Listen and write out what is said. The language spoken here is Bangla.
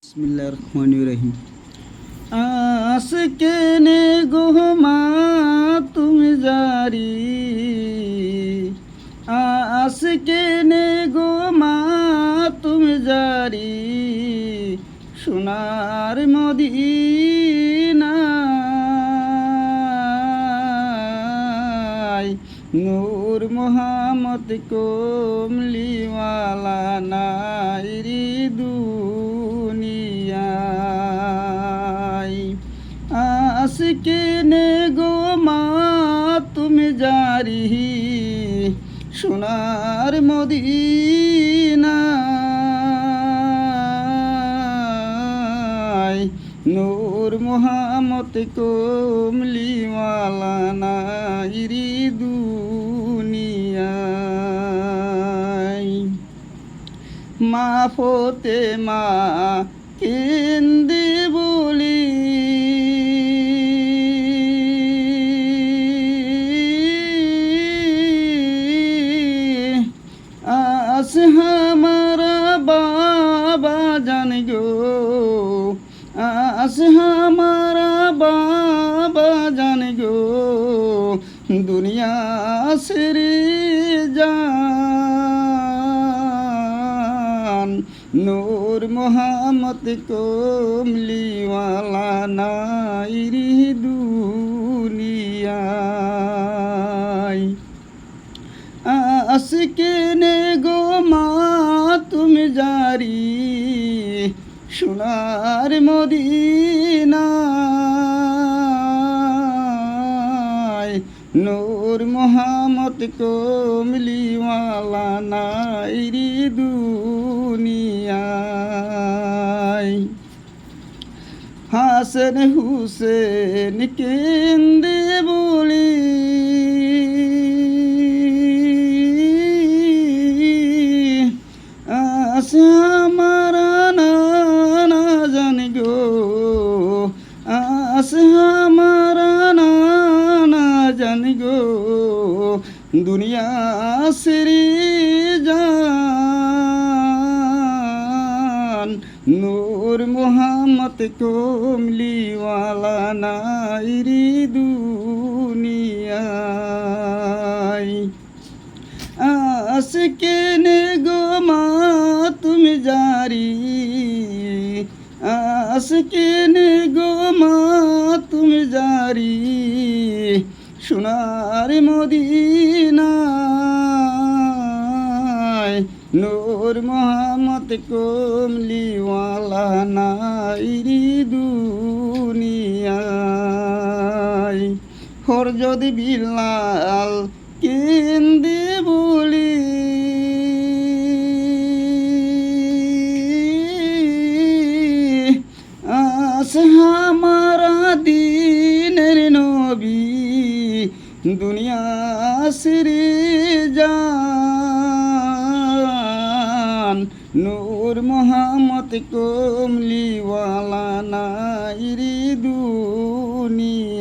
बिस्मिल्लाहिर्रहमानिर्रहीम। आशिक ने गुहमा तुम जारी, आशिक ने गुहमा तुम जारी, সোনার মদিনায় নূর মোহাম্মদ কমলিওয়ালা নাইরি দুনিয়ায়। আশিকিনে গো মা তুমি জারি, সোনার মদিনায় নূর মোহাম্মদ কমলিওয়ালা নাইরি দুনিয়ায়। মা ফতে মা কেন্দি বলি, আস হামারা বাবা জান গো, আস হামারা বাবা জান গো, দুনিয়া সেরে যান নূর মোহাম্মদ কমলিওয়ালা নাইরি দুনিয়ায়। আশিকিনে গো মা তুমি জারি, সোনার মদিনায় নূর মোহাম্মদ কমলিওয়ালা নাইরি দুনিয়ায়। হাসান হুসেন কেন্দে বলি, আশা আমারা নানা জান গো, আশা আমারা নানা জান গো, দুনিয়া সেরে যান নূর মোহাম্মদ কমলিওয়ালা নাইরি দুনিয়ায়। আশিকিনে গো মা তুমি জারি, আশিকিনে গো মা তুমি জারি, সোনার মদিনায় নূর মোহাম্মদ কমলিওয়ালা নাইরি দুনিয়ায়। হর যদি বিলাল কেন্দে বলি, আশা আমারা দিনের নবী, দুনিয়া সেরে যান নূর মোহাম্মদ কমলিওয়ালা নাইরি দুনিয়া।